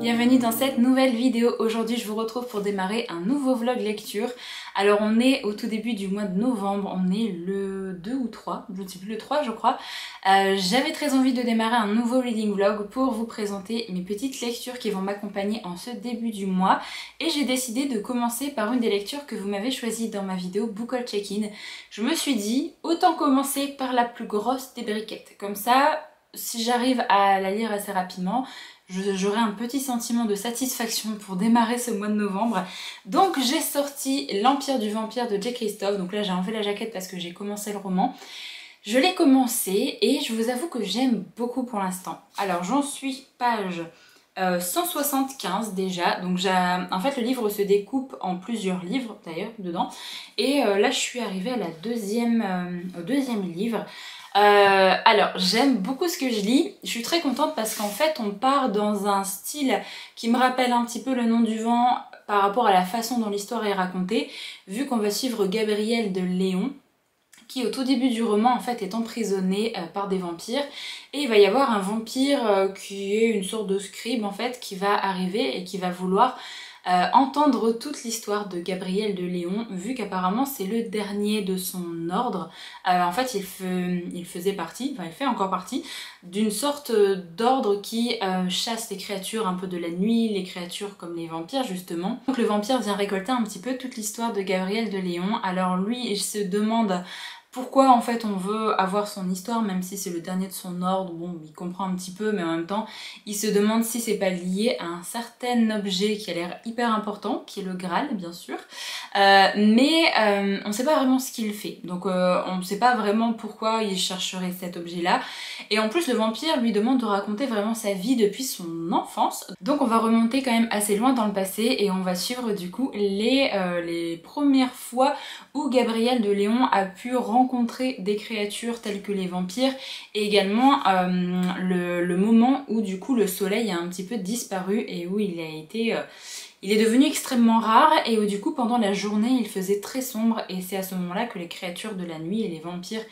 Bienvenue dans cette nouvelle vidéo. Aujourd'hui je vous retrouve pour démarrer un nouveau vlog lecture. Alors on est au tout début du mois de novembre, on est le 2 ou 3, je ne sais plus, le 3 je crois. J'avais très envie de démarrer un nouveau reading vlog pour vous présenter mes petites lectures qui vont m'accompagner en ce début du mois. Et j'ai décidé de commencer par une des lectures que vous m'avez choisies dans ma vidéo Book Haul Check-in. Je me suis dit, autant commencer par la plus grosse des briquettes. Comme ça, si j'arrive à la lire assez rapidement, j'aurai un petit sentiment de satisfaction pour démarrer ce mois de novembre. Donc j'ai sorti L'Empire du Vampire de J. Christophe. Donc là j'ai enlevé la jaquette parce que j'ai commencé le roman. Je l'ai commencé et je vous avoue que j'aime beaucoup pour l'instant. Alors j'en suis page 175 déjà. Donc en fait le livre se découpe en plusieurs livres d'ailleurs dedans. Et là je suis arrivée à la au deuxième livre. Alors j'aime beaucoup ce que je lis, je suis très contente parce qu'en fait on part dans un style qui me rappelle un petit peu Le Nom du Vent par rapport à la façon dont l'histoire est racontée, vu qu'on va suivre Gabriel de Léon qui au tout début du roman en fait est emprisonné par des vampires, et il va y avoir un vampire qui est une sorte de scribe en fait qui va arriver et qui va vouloir entendre toute l'histoire de Gabriel de Léon, vu qu'apparemment c'est le dernier de son ordre. En fait il faisait partie, enfin il fait encore partie, d'une sorte d'ordre qui chasse les créatures un peu de la nuit, les créatures comme les vampires justement. Donc le vampire vient récolter un petit peu toute l'histoire de Gabriel de Léon. Alors lui il se demande pourquoi en fait on veut avoir son histoire, même si c'est le dernier de son ordre. Bon, il comprend un petit peu, mais en même temps il se demande si c'est pas lié à un certain objet qui a l'air hyper important, qui est le Graal bien sûr, mais on sait pas vraiment ce qu'il fait, donc on ne sait pas vraiment pourquoi il chercherait cet objet là. Et en plus le vampire lui demande de raconter vraiment sa vie depuis son enfance, donc on va remonter quand même assez loin dans le passé et on va suivre du coup les premières fois où Gabriel de Léon a pu rencontrer des créatures telles que les vampires, et également le moment où du coup le soleil a un petit peu disparu et où il est devenu extrêmement rare, et où du coup pendant la journée il faisait très sombre, et c'est à ce moment là que les créatures de la nuit et les vampires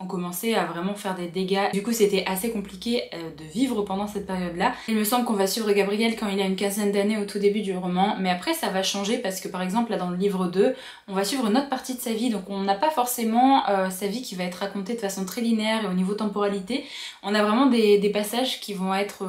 ont commencé à vraiment faire des dégâts. Du coup c'était assez compliqué de vivre pendant cette période là. Il me semble qu'on va suivre Gabriel quand il a une quinzaine d'années au tout début du roman, mais après ça va changer parce que par exemple là dans le livre 2 on va suivre une autre partie de sa vie, donc on n'a pas forcément sa vie qui va être racontée de façon très linéaire, et au niveau temporalité on a vraiment des passages qui vont être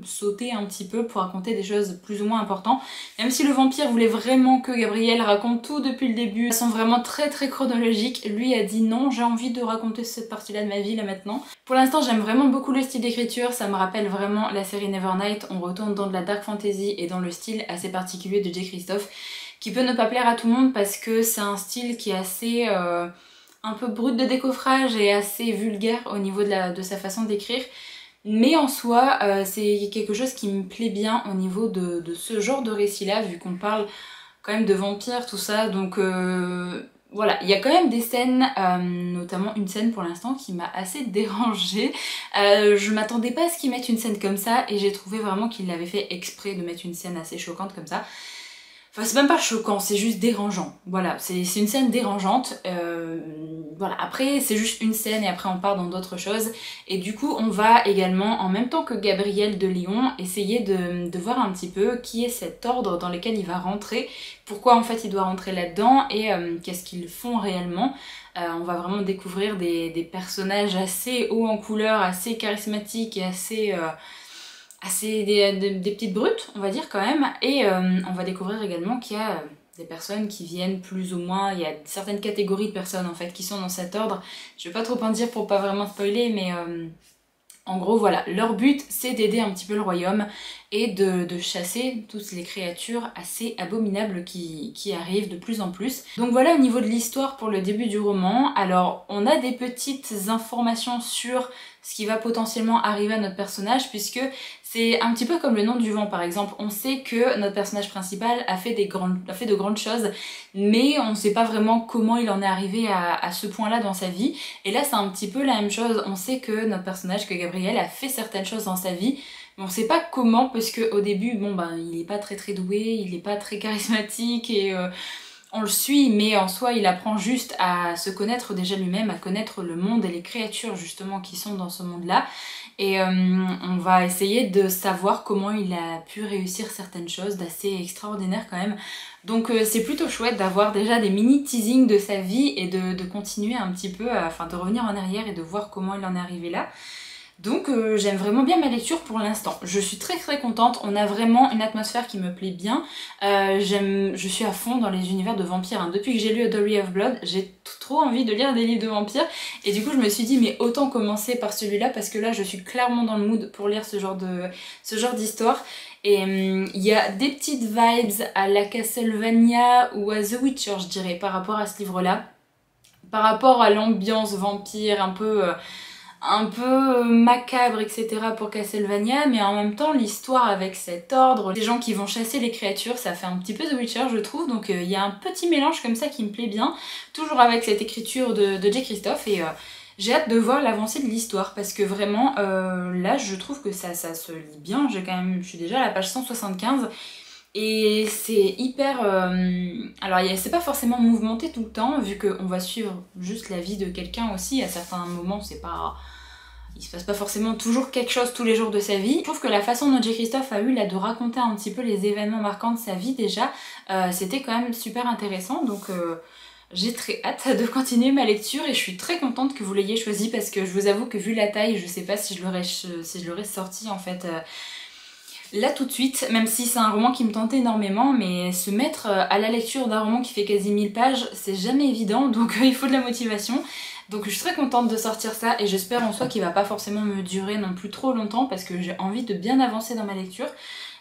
sautés un petit peu pour raconter des choses plus ou moins importantes. Même si le vampire voulait vraiment que Gabriel raconte tout depuis le début, de façon vraiment très chronologique, lui a dit non, j'ai envie de raconter cette partie-là de ma vie là maintenant. Pour l'instant j'aime vraiment beaucoup le style d'écriture, ça me rappelle vraiment la série Nevernight, on retourne dans de la dark fantasy et dans le style assez particulier de J. Christophe, qui peut ne pas plaire à tout le monde parce que c'est un style qui est assez un peu brut de décoffrage et assez vulgaire au niveau de sa façon d'écrire. Mais en soi, c'est quelque chose qui me plaît bien au niveau de ce genre de récit-là, vu qu'on parle quand même de vampires, tout ça. Donc voilà, il y a quand même des scènes, notamment une scène pour l'instant qui m'a assez dérangée. Je m'attendais pas à ce qu'ils mettent une scène comme ça, et j'ai trouvé vraiment qu'ils l'avaient fait exprès de mettre une scène assez choquante comme ça. Enfin c'est même pas choquant, c'est juste dérangeant. Voilà, c'est une scène dérangeante. Voilà, après c'est juste une scène et après on part dans d'autres choses. Et du coup on va également, en même temps que Gabriel de Léon, essayer de voir un petit peu qui est cet ordre dans lequel il va rentrer, pourquoi en fait il doit rentrer là-dedans, et qu'est-ce qu'ils font réellement. On va vraiment découvrir des personnages assez hauts en couleur, assez charismatiques et assez des petites brutes, on va dire quand même. Et on va découvrir également qu'il y a des personnes qui viennent plus ou moins, il y a certaines catégories de personnes en fait qui sont dans cet ordre. Je vais pas trop en dire pour pas vraiment spoiler, mais en gros voilà, leur but c'est d'aider un petit peu le royaume et de chasser toutes les créatures assez abominables qui arrivent de plus en plus. Donc voilà au niveau de l'histoire pour le début du roman. Alors on a des petites informations sur ce qui va potentiellement arriver à notre personnage, puisque c'est un petit peu comme Le Nom du Vent par exemple. On sait que notre personnage principal a fait de grandes choses, mais on ne sait pas vraiment comment il en est arrivé à ce point-là dans sa vie. Et là c'est un petit peu la même chose, on sait que notre personnage, que Gabriel, a fait certaines choses dans sa vie, mais on sait pas comment, parce qu'au début, bon ben il est pas très doué, il est pas très charismatique, et on le suit, mais en soi il apprend juste à se connaître déjà lui-même, à connaître le monde et les créatures justement qui sont dans ce monde-là. Et on va essayer de savoir comment il a pu réussir certaines choses d'assez extraordinaire quand même. Donc c'est plutôt chouette d'avoir déjà des mini teasings de sa vie et de continuer un petit peu, enfin de revenir en arrière et de voir comment il en est arrivé là. Donc j'aime vraiment bien ma lecture pour l'instant. Je suis très très contente, on a vraiment une atmosphère qui me plaît bien. Je suis à fond dans les univers de vampires. Hein. Depuis que j'ai lu A Story of Blood, j'ai trop envie de lire des livres de vampires. Et du coup je me suis dit mais autant commencer par celui-là parce que là je suis clairement dans le mood pour lire ce genre d'histoire. Et il y a des petites vibes à la Castlevania ou à The Witcher je dirais par rapport à ce livre-là. Par rapport à l'ambiance vampire un peu macabre, etc. pour Castlevania, mais en même temps l'histoire avec cet ordre, les gens qui vont chasser les créatures, ça fait un petit peu The Witcher je trouve, donc il y a un petit mélange comme ça qui me plaît bien, toujours avec cette écriture de Jay Kristoff, et j'ai hâte de voir l'avancée de l'histoire, parce que vraiment, là je trouve que ça se lit bien, je suis déjà à la page 175, et c'est hyper... alors c'est pas forcément mouvementé tout le temps, vu qu'on va suivre juste la vie de quelqu'un aussi, à certains moments c'est pas... Il se passe pas forcément toujours quelque chose tous les jours de sa vie. Je trouve que la façon dont Jay Kristoff a eu là de raconter un petit peu les événements marquants de sa vie déjà, c'était quand même super intéressant, donc j'ai très hâte de continuer ma lecture et je suis très contente que vous l'ayez choisi parce que je vous avoue que vu la taille, je sais pas si je l'aurais sorti en fait... là tout de suite, même si c'est un roman qui me tentait énormément, mais se mettre à la lecture d'un roman qui fait quasi 1000 pages, c'est jamais évident, donc il faut de la motivation. Donc je suis très contente de sortir ça et j'espère en soi qu'il va pas forcément me durer non plus trop longtemps parce que j'ai envie de bien avancer dans ma lecture,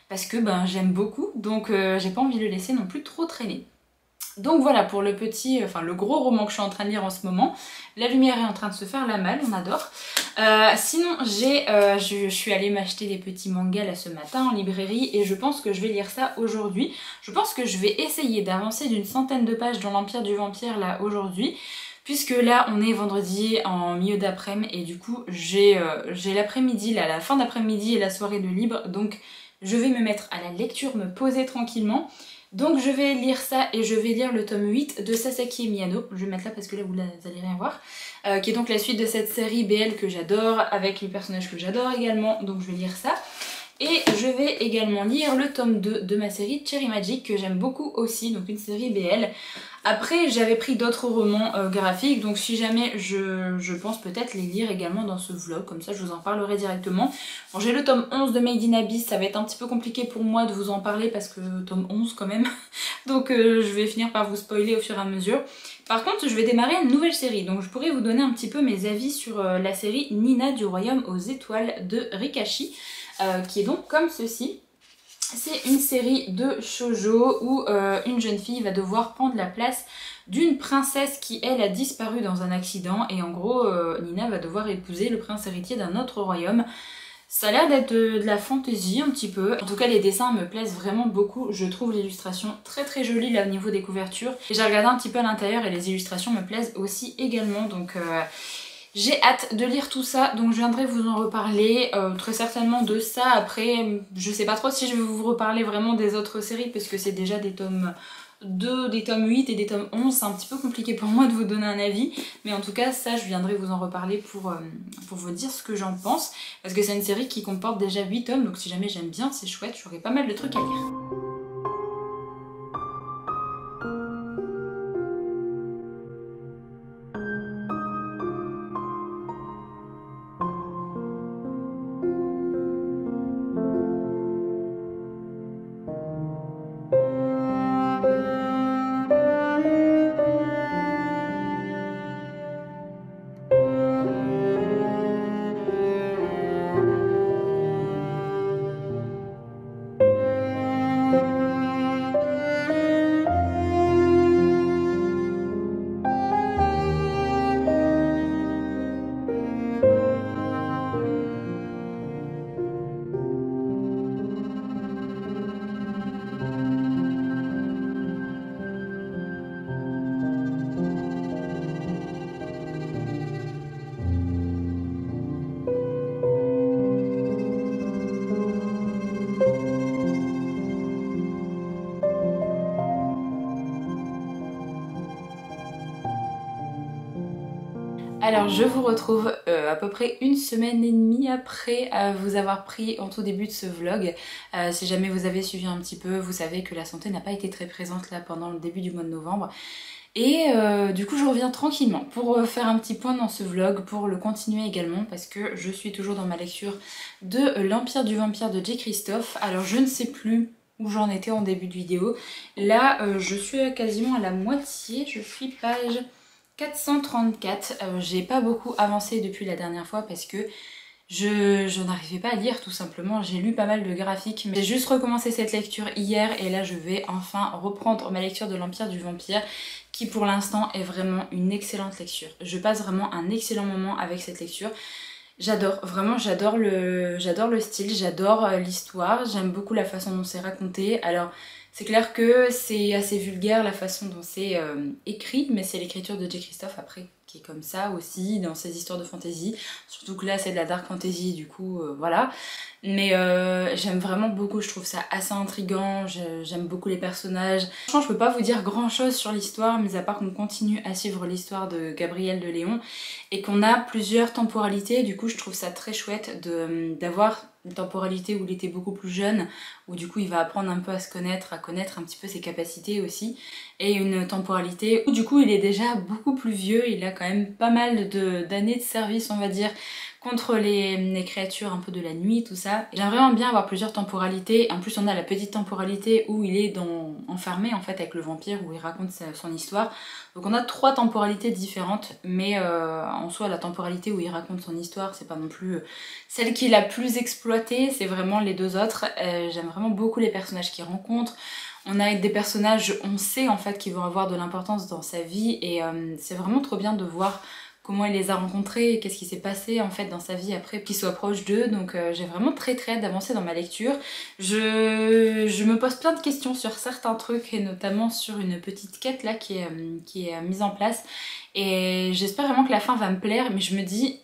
parce que j'aime beaucoup, donc j'ai pas envie de le laisser non plus trop traîner. Donc voilà pour le le gros roman que je suis en train de lire en ce moment. La lumière est en train de se faire la malle, on adore. Sinon je suis allée m'acheter des petits mangas là ce matin en librairie et je pense que je vais lire ça aujourd'hui. Je pense que je vais essayer d'avancer d'une centaine de pages dans l'Empire du Vampire là aujourd'hui. Puisque là on est vendredi en milieu d'après-midi et du coup j'ai l'après-midi, là la fin d'après-midi et la soirée de libre, donc je vais me mettre à la lecture, me poser tranquillement. Donc je vais lire ça et je vais lire le tome 8 de Sasaki Miyano, je vais mettre là parce que là vous allez rien voir, qui est donc la suite de cette série BL que j'adore, avec les personnages que j'adore également, donc je vais lire ça. Et je vais également lire le tome 2 de ma série Cherry Magic que j'aime beaucoup aussi, donc une série BL. Après j'avais pris d'autres romans graphiques, donc si jamais je pense peut-être les lire également dans ce vlog, comme ça je vous en parlerai directement. Bon, j'ai le tome 11 de Made in Abyss, ça va être un petit peu compliqué pour moi de vous en parler parce que tome 11 quand même, donc je vais finir par vous spoiler au fur et à mesure. Par contre je vais démarrer une nouvelle série, donc je pourrais vous donner un petit peu mes avis sur la série Nina du Royaume aux Étoiles de Rikashi. Qui est donc comme ceci. C'est une série de shoujo où une jeune fille va devoir prendre la place d'une princesse qui elle a disparu dans un accident et en gros Nina va devoir épouser le prince héritier d'un autre royaume. Ça a l'air d'être de la fantaisie un petit peu. En tout cas les dessins me plaisent vraiment beaucoup. Je trouve l'illustration très très jolie là au niveau des couvertures. Et j'ai regardé un petit peu à l'intérieur et les illustrations me plaisent aussi également, donc j'ai hâte de lire tout ça, donc je viendrai vous en reparler très certainement de ça. Après, je sais pas trop si je vais vous reparler vraiment des autres séries parce que c'est déjà des tomes 2, des tomes 8 et des tomes 11. C'est un petit peu compliqué pour moi de vous donner un avis, mais en tout cas ça je viendrai vous en reparler pour vous dire ce que j'en pense. Parce que c'est une série qui comporte déjà 8 tomes, donc si jamais j'aime bien, c'est chouette, j'aurai pas mal de trucs à lire. Alors je vous retrouve à peu près une semaine et demie après vous avoir pris en tout début de ce vlog. Si jamais vous avez suivi un petit peu, vous savez que la santé n'a pas été très présente là pendant le début du mois de novembre. Et du coup je reviens tranquillement pour faire un petit point dans ce vlog, pour le continuer également parce que je suis toujours dans ma lecture de L'Empire du Vampire de J. Christophe. Alors je ne sais plus où j'en étais en début de vidéo. Là je suis quasiment à la moitié, je suis page 434. J'ai pas beaucoup avancé depuis la dernière fois parce que je n'arrivais pas à lire tout simplement. J'ai lu pas mal de graphiques, mais j'ai juste recommencé cette lecture hier et là je vais enfin reprendre ma lecture de L'Empire du Vampire qui pour l'instant est vraiment une excellente lecture. Je passe vraiment un excellent moment avec cette lecture. J'adore, vraiment j'adore le style, j'adore l'histoire, j'aime beaucoup la façon dont c'est raconté. Alors c'est clair que c'est assez vulgaire la façon dont c'est écrit, mais c'est l'écriture de J. Christophe après qui est comme ça aussi dans ses histoires de fantasy. Surtout que là c'est de la dark fantasy, du coup voilà. Mais j'aime vraiment beaucoup, je trouve ça assez intriguant, j'aime beaucoup les personnages. Franchement je peux pas vous dire grand chose sur l'histoire, mais à part qu'on continue à suivre l'histoire de Gabriel de Léon et qu'on a plusieurs temporalités, du coup je trouve ça très chouette d'avoir une temporalité où il était beaucoup plus jeune, où du coup il va apprendre un peu à se connaître, à connaître un petit peu ses capacités aussi, et une temporalité où du coup il est déjà beaucoup plus vieux, il a quand même pas mal d'années de service on va dire, contre les créatures un peu de la nuit, tout ça. J'aimerais vraiment bien avoir plusieurs temporalités. En plus on a la petite temporalité où il est enfermé en fait avec le vampire, où il raconte son histoire. Donc on a 3 temporalités différentes, mais en soi la temporalité où il raconte son histoire c'est pas non plus celle qui est la plus exploitée, c'est vraiment les 2 autres. J'aime vraiment beaucoup les personnages qu'il rencontre. On a des personnages, on sait en fait qu'ils vont avoir de l'importance dans sa vie et c'est vraiment trop bien de voir comment il les a rencontrés et qu'est-ce qui s'est passé en fait dans sa vie après qu'il soit proche d'eux. Donc j'ai vraiment très hâte d'avancer dans ma lecture. Je me pose plein de questions sur certains trucs et notamment sur une petite quête là qui est mise en place. Et j'espère vraiment que la fin va me plaire, mais je me dis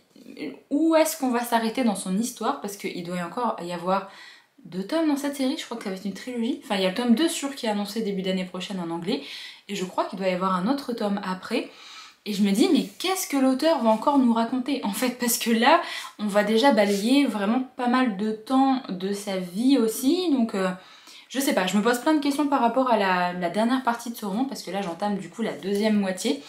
où est-ce qu'on va s'arrêter dans son histoire, parce qu'il doit encore y avoir 2 tomes dans cette série, je crois que ça va être une trilogie. Enfin il y a le tome 2 sûr qui est annoncé début d'année prochaine en anglais, et je crois qu'il doit y avoir un autre tome après. Et je me dis mais qu'est-ce que l'auteur va encore nous raconter en fait, parce que là on va déjà balayer vraiment pas mal de temps de sa vie aussi, donc je sais pas, je me pose plein de questions par rapport à la dernière partie de ce roman, parce que là j'entame du coup la deuxième moitié.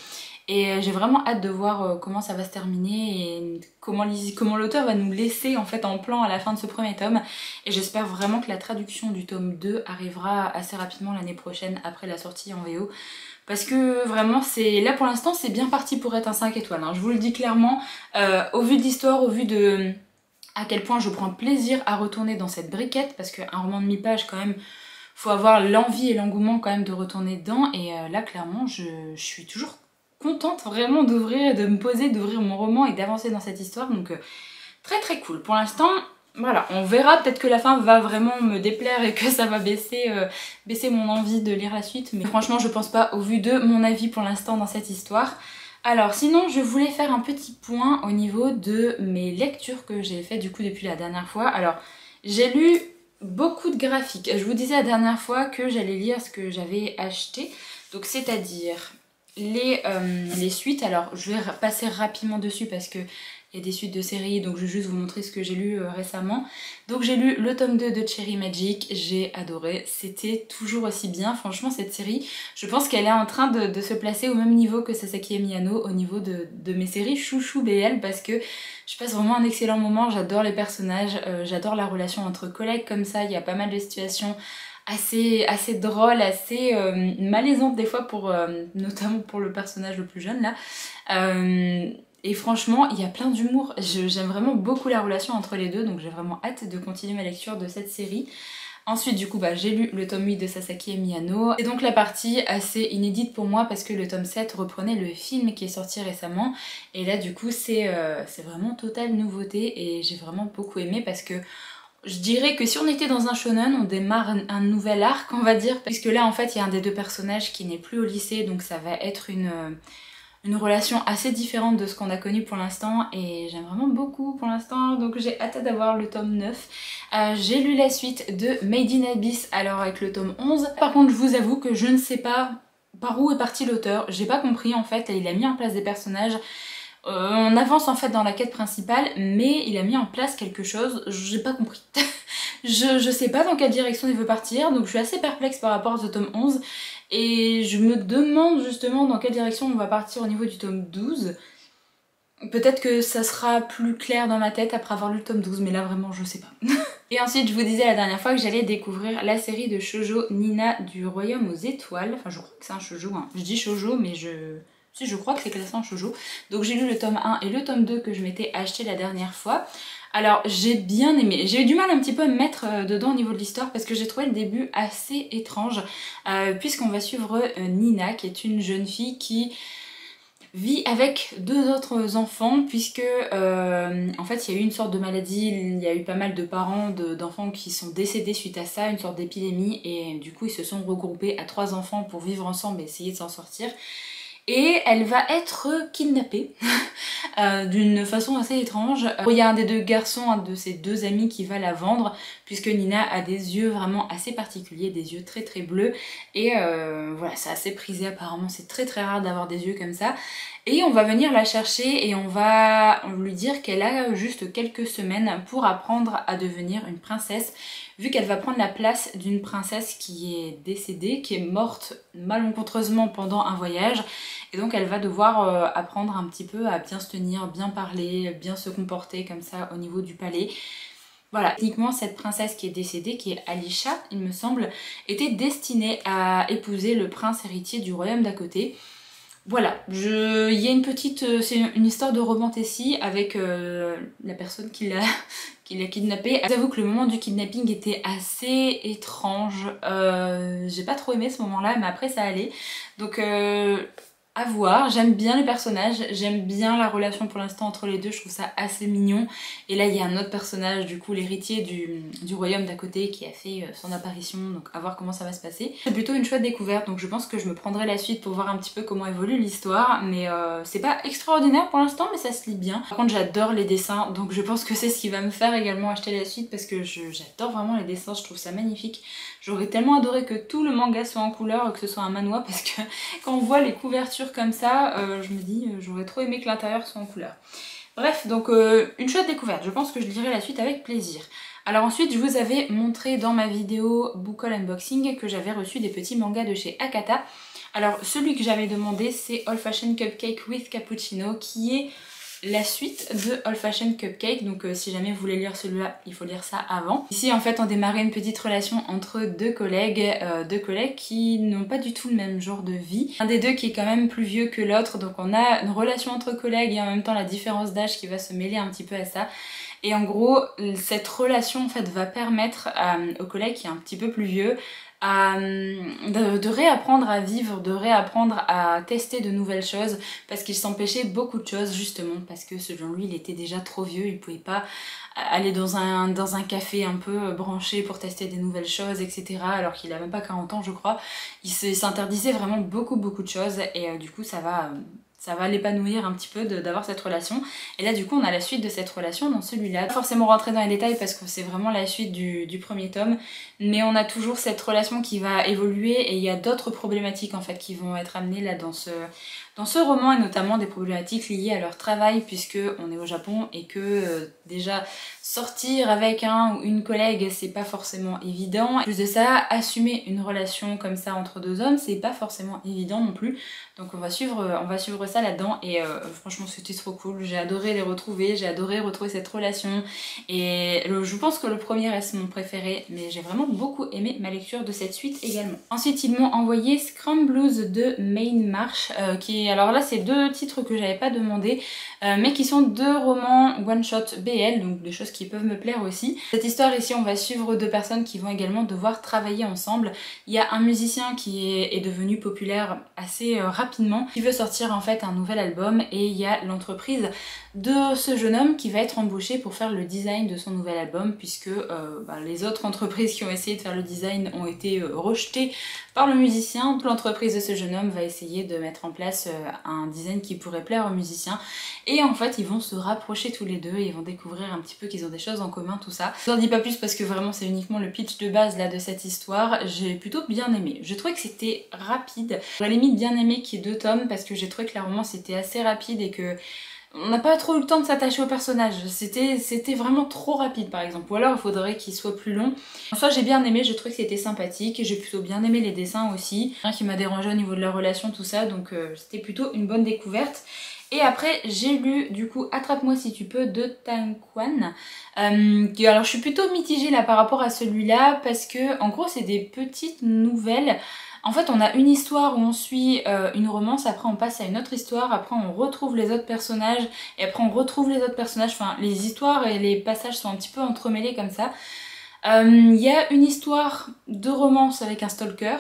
Et j'ai vraiment hâte de voir comment ça va se terminer et comment l'auteur va nous laisser en fait en plan à la fin de ce premier tome. Et j'espère vraiment que la traduction du tome 2 arrivera assez rapidement l'année prochaine après la sortie en VO. Parce que vraiment, là pour l'instant c'est bien parti pour être un 5 étoiles. Hein. Je vous le dis clairement, au vu de l'histoire, au vu de à quel point je prends plaisir à retourner dans cette briquette, parce qu'un roman de mi-page quand même, faut avoir l'envie et l'engouement quand même de retourner dedans. Et là clairement je suis toujours contente vraiment d'ouvrir, de me poser, d'ouvrir mon roman et d'avancer dans cette histoire, donc très très cool. Pour l'instant, voilà, on verra, peut-être que la fin va vraiment me déplaire et que ça va baisser mon envie de lire la suite, mais franchement je pense pas au vu de mon avis pour l'instant dans cette histoire. Alors sinon je voulais faire un petit point au niveau de mes lectures que j'ai fait du coup depuis la dernière fois. Alors j'ai lu beaucoup de graphiques, je vous disais la dernière fois que j'allais lire ce que j'avais acheté, donc c'est-à-dire les suites. Alors je vais passer rapidement dessus parce que il y a des suites de séries, donc je vais juste vous montrer ce que j'ai lu récemment. Donc j'ai lu le tome 2 de Cherry Magic, j'ai adoré, c'était toujours aussi bien, franchement cette série, je pense qu'elle est en train de se placer au même niveau que Sasaki et Miyano, au niveau de mes séries chouchou BL, parce que je passe vraiment un excellent moment, j'adore les personnages, j'adore la relation entre collègues comme ça, il y a pas mal de situations assez drôle, assez malaisante des fois, notamment pour le personnage le plus jeune là. Et franchement, il y a plein d'humour. J'aime vraiment beaucoup la relation entre les deux, donc j'ai vraiment hâte de continuer ma lecture de cette série. Ensuite, du coup, j'ai lu le tome 8 de Sasaki et Miyano. C'est donc la partie assez inédite pour moi parce que le tome 7 reprenait le film qui est sorti récemment. Et là, du coup, c'est vraiment totale nouveauté et j'ai vraiment beaucoup aimé parce que je dirais que si on était dans un shonen, on démarre un nouvel arc, on va dire, puisque là en fait il y a un des 2 personnages qui n'est plus au lycée, donc ça va être une relation assez différente de ce qu'on a connu pour l'instant, et j'aime vraiment beaucoup pour l'instant, donc j'ai hâte d'avoir le tome 9. J'ai lu la suite de Made in Abyss, alors avec le tome 11. Par contre je vous avoue que je ne sais pas par où est parti l'auteur, j'ai pas compris en fait, il a mis en place des personnages. On avance en fait dans la quête principale, mais il a mis en place quelque chose, j'ai pas compris. je sais pas dans quelle direction il veut partir, donc je suis assez perplexe par rapport au tome 11, et je me demande justement dans quelle direction on va partir au niveau du tome 12. Peut-être que ça sera plus clair dans ma tête après avoir lu le tome 12, mais là vraiment je sais pas. Et ensuite je vous disais la dernière fois que j'allais découvrir la série de shoujo Nina du Royaume aux Étoiles. Enfin je crois que c'est un shoujo, hein. Je dis shoujo mais si, je crois que c'est classé en shoujo. Donc j'ai lu le tome 1 et le tome 2 que je m'étais acheté la dernière fois. Alors j'ai bien aimé, j'ai eu du mal un petit peu à me mettre dedans au niveau de l'histoire parce que j'ai trouvé le début assez étrange puisqu'on va suivre Nina qui est une jeune fille qui vit avec 2 autres enfants puisque en fait il y a eu une sorte de maladie, il y a eu pas mal de parents d'enfants qui sont décédés suite à ça, une sorte d'épidémie, et du coup ils se sont regroupés à 3 enfants pour vivre ensemble et essayer de s'en sortir. Et elle va être kidnappée d'une façon assez étrange. Il y a un des 2 garçons, un de ses 2 amis qui va la vendre, puisque Nina a des yeux vraiment assez particuliers, des yeux très très bleus. Et voilà, c'est assez prisé apparemment, c'est très très rare d'avoir des yeux comme ça. Et on va venir la chercher et on va lui dire qu'elle a juste quelques semaines pour apprendre à devenir une princesse, vu qu'elle va prendre la place d'une princesse qui est décédée, qui est morte malencontreusement pendant un voyage. Et donc elle va devoir apprendre un petit peu à bien se tenir, bien parler, bien se comporter comme ça au niveau du palais. Voilà, techniquement cette princesse qui est décédée, qui est Alisha il me semble, était destinée à épouser le prince héritier du royaume d'à côté. Voilà, il y a une petite, c'est une histoire de romantécie avec la personne qui l'a kidnappée. J'avoue que le moment du kidnapping était assez étrange, j'ai pas trop aimé ce moment-là, mais après ça allait. Donc à voir, j'aime bien les personnages, j'aime bien la relation pour l'instant entre les deux, je trouve ça assez mignon. Et là il y a un autre personnage, du coup l'héritier du royaume d'à côté qui a fait son apparition, donc à voir comment ça va se passer. C'est plutôt une chouette découverte, donc je pense que je me prendrai la suite pour voir un petit peu comment évolue l'histoire, mais c'est pas extraordinaire pour l'instant, mais ça se lit bien. Par contre j'adore les dessins, donc je pense que c'est ce qui va me faire également acheter la suite, parce que j'adore vraiment les dessins, je trouve ça magnifique. J'aurais tellement adoré que tout le manga soit en couleur, que ce soit un manhwa, parce que quand on voit les couvertures comme ça, je me dis j'aurais trop aimé que l'intérieur soit en couleur. Bref, donc une chouette découverte, je pense que je lirai la suite avec plaisir. Alors ensuite, je vous avais montré dans ma vidéo Book Haul Unboxing que j'avais reçu des petits mangas de chez Akata. Alors celui que j'avais demandé, c'est Old Fashioned Cupcake with Cappuccino, qui est la suite de Old Fashioned Cupcake, donc si jamais vous voulez lire celui-là, il faut lire ça avant. Ici en fait on démarrait une petite relation entre 2 collègues qui n'ont pas du tout le même genre de vie. Un des 2 qui est quand même plus vieux que l'autre, donc on a une relation entre collègues et en même temps la différence d'âge qui va se mêler un petit peu à ça. Et en gros, cette relation en fait va permettre au collègue qui est un petit peu plus vieux de réapprendre à vivre, de réapprendre à tester de nouvelles choses, parce qu'il s'empêchait beaucoup de choses justement parce que selon lui il était déjà trop vieux, il pouvait pas aller dans un café un peu branché pour tester des nouvelles choses, etc. alors qu'il a même pas 40 ans je crois. Il s'interdisait vraiment beaucoup de choses et du coup ça va l'épanouir un petit peu d'avoir cette relation. Et là du coup on a la suite de cette relation dans celui-là. Pas forcément rentrer dans les détails parce que c'est vraiment la suite du premier tome, mais on a toujours cette relation qui va évoluer et il y a d'autres problématiques en fait qui vont être amenées là dans ce roman, et notamment des problématiques liées à leur travail puisque on est au Japon et que déjà sortir avec un ou une collègue c'est pas forcément évident. En plus de ça, assumer une relation comme ça entre 2 hommes c'est pas forcément évident non plus. Donc on va suivre ça là-dedans et franchement c'était trop cool, j'ai adoré les retrouver, j'ai adoré retrouver cette relation et je pense que le premier reste mon préféré, mais j'ai vraiment beaucoup aimé ma lecture de cette suite également. Ensuite ils m'ont envoyé Scrum Blues de Main March alors là c'est 2 titres que j'avais pas demandé mais qui sont 2 romans one shot BL, donc des choses qui peuvent me plaire aussi. Cette histoire ici on va suivre 2 personnes qui vont également devoir travailler ensemble. Il y a un musicien qui est devenu populaire assez rapidement, qui veut sortir en fait un nouvel album, et il y a l'entreprise de ce jeune homme qui va être embauché pour faire le design de son nouvel album puisque les autres entreprises qui ont essayé de faire le design ont été rejetées par le musicien. L'entreprise de ce jeune homme va essayer de mettre en place un design qui pourrait plaire au musicien et en fait ils vont se rapprocher tous les 2 et ils vont découvrir un petit peu qu'ils ont des choses en commun, tout ça. Je vous en dis pas plus parce que vraiment c'est uniquement le pitch de base là de cette histoire. J'ai plutôt bien aimé, je trouvais que c'était rapide, j'aurais limite bien aimé qu'il y ait 2 tomes parce que j'ai trouvé que la romance était assez rapide et que on n'a pas trop eu le temps de s'attacher au personnage. C'était vraiment trop rapide par exemple. Ou alors il faudrait qu'il soit plus long. Enfin j'ai bien aimé, j'ai trouvé que c'était sympathique. J'ai plutôt bien aimé les dessins aussi. Rien qui m'a dérangé au niveau de la relation, tout ça. Donc c'était plutôt une bonne découverte. Et après j'ai lu du coup Attrape-moi si tu peux de Tang Quan. Alors je suis plutôt mitigée là par rapport à celui-là parce que en gros c'est des petites nouvelles. En fait on a une histoire où on suit une romance, après on passe à une autre histoire, après on retrouve les autres personnages et après on retrouve les autres personnages, enfin les histoires et les passages sont un petit peu entremêlés comme ça. Il y a une histoire de romance avec un stalker.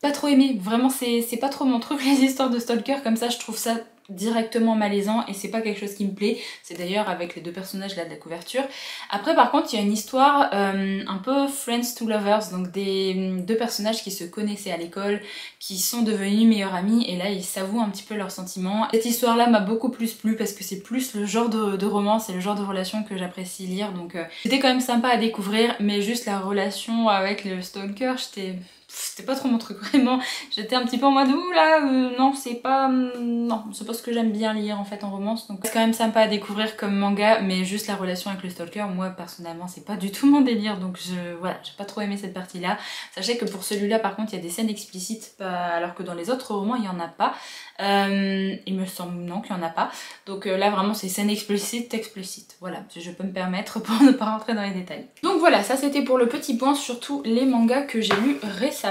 Pas trop aimé, vraiment c'est pas trop mon truc les histoires de stalker comme ça, je trouve ça directement malaisant et c'est pas quelque chose qui me plaît. C'est d'ailleurs avec les deux personnages là de la couverture. Après par contre il y a une histoire un peu friends to lovers, donc des deux personnages qui se connaissaient à l'école, qui sont devenus meilleurs amis et là ils s'avouent un petit peu leurs sentiments. Cette histoire là m'a beaucoup plus plu parce que c'est plus le genre de romance et le genre de relation que j'apprécie lire, donc c'était quand même sympa à découvrir, mais juste la relation avec le stalker, c'était pas trop mon truc, vraiment. J'étais un petit peu en mode ouh là, non c'est pas ce que j'aime bien lire en fait en romance, donc c'est quand même sympa à découvrir comme manga, mais juste la relation avec le stalker, moi personnellement c'est pas du tout mon délire, donc voilà, j'ai pas trop aimé cette partie là. Sachez que pour celui-là par contre il y a des scènes explicites, alors que dans les autres romans il y en a pas. Il me semble non qu'il y en a pas, donc là vraiment c'est scène explicite, voilà, je peux me permettre pour ne pas rentrer dans les détails. Donc voilà, ça c'était pour le petit point sur tous les mangas que j'ai lus récemment.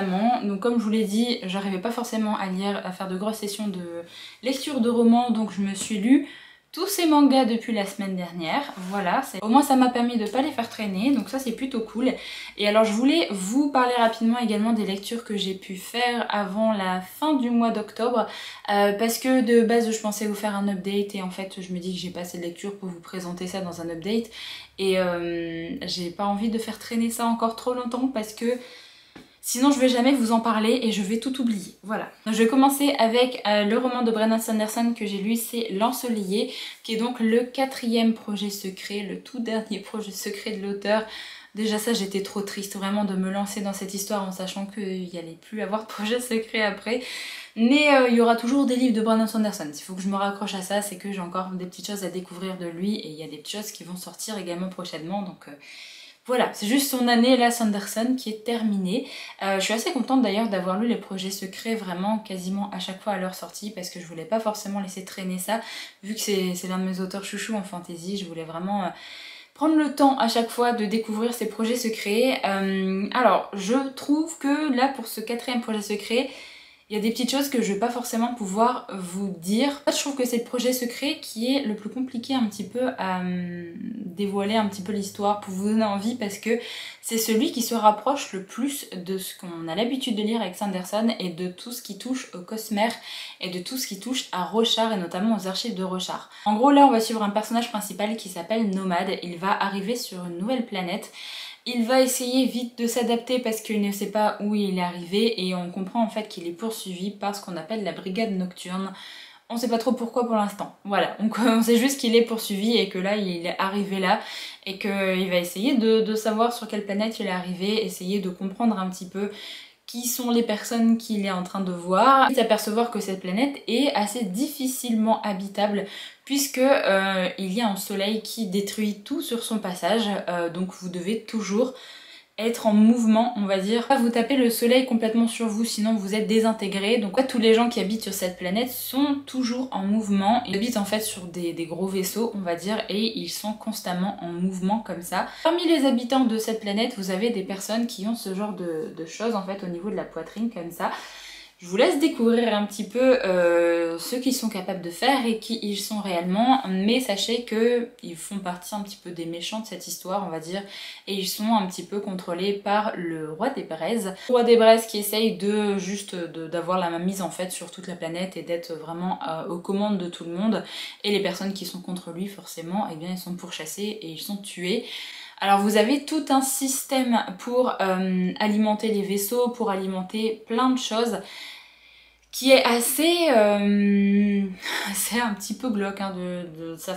Donc comme je vous l'ai dit, j'arrivais pas forcément à faire de grosses sessions de lecture de romans, donc je me suis lu tous ces mangas depuis la semaine dernière, voilà, au moins ça m'a permis de pas les faire traîner, donc ça c'est plutôt cool. Et alors je voulais vous parler rapidement également des lectures que j'ai pu faire avant la fin du mois d'octobre, parce que de base je pensais vous faire un update et en fait je me dis que j'ai pas assez de lecture pour vous présenter ça dans un update et j'ai pas envie de faire traîner ça encore trop longtemps parce que sinon je vais jamais vous en parler et je vais tout oublier, voilà. Donc, je vais commencer avec le roman de Brandon Sanderson que j'ai lu, c'est L'Ensoleillé, qui est donc le 4e projet secret, le tout dernier projet secret de l'auteur. Déjà ça j'étais trop triste vraiment de me lancer dans cette histoire en sachant qu'il n'y allait plus avoir de projet secret après. Mais il y aura toujours des livres de Brandon Sanderson. Il faut que je me raccroche à ça, c'est que j'ai encore des petites choses à découvrir de lui et il y a des petites choses qui vont sortir également prochainement, donc... Voilà, c'est juste son année là, Sanderson, qui est terminée. Je suis assez contente d'ailleurs d'avoir lu les projets secrets vraiment quasiment à chaque fois à leur sortie parce que je voulais pas forcément laisser traîner ça. Vu que c'est l'un de mes auteurs chouchous en fantasy, je voulais vraiment prendre le temps à chaque fois de découvrir ces projets secrets. Alors, je trouve que là, pour ce 4e projet secret, il y a des petites choses que je vais pas forcément pouvoir vous dire. En fait, je trouve que c'est le projet secret qui est le plus compliqué un petit peu à dévoiler un petit peu l'histoire pour vous donner envie parce que c'est celui qui se rapproche le plus de ce qu'on a l'habitude de lire avec Sanderson et de tout ce qui touche au Cosmere et de tout ce qui touche à Roshar et notamment aux archives de Roshar. En gros là on va suivre un personnage principal qui s'appelle Nomade, il va arriver sur une nouvelle planète. Il va essayer vite de s'adapter parce qu'il ne sait pas où il est arrivé et on comprend en fait qu'il est poursuivi par ce qu'on appelle la brigade nocturne. On sait pas trop pourquoi pour l'instant. Voilà, donc on sait juste qu'il est poursuivi et que là il est arrivé là et qu'il va essayer de savoir sur quelle planète il est arrivé, essayer de comprendre un petit peu qui sont les personnes qu'il est en train de voir et s'apercevoir que cette planète est assez difficilement habitable puisque il y a un soleil qui détruit tout sur son passage, donc vous devez toujours être en mouvement, on va dire. Pas vous taper le soleil complètement sur vous, sinon vous êtes désintégré. Donc tous les gens qui habitent sur cette planète sont toujours en mouvement. Ils habitent en fait sur des gros vaisseaux, on va dire, et ils sont constamment en mouvement comme ça. Parmi les habitants de cette planète, vous avez des personnes qui ont ce genre de choses en fait au niveau de la poitrine comme ça. Je vous laisse découvrir un petit peu ce qu'ils sont capables de faire et qui ils sont réellement, mais sachez qu'ils font partie un petit peu des méchants de cette histoire, on va dire, et ils sont un petit peu contrôlés par le roi des braises. Le roi des braises qui essaye d'avoir la mise en fait sur toute la planète et d'être vraiment aux commandes de tout le monde, et les personnes qui sont contre lui forcément, eh bien ils sont pourchassés et ils sont tués. Alors vous avez tout un système pour alimenter les vaisseaux, pour alimenter plein de choses qui est assez c'est un petit peu glauque hein,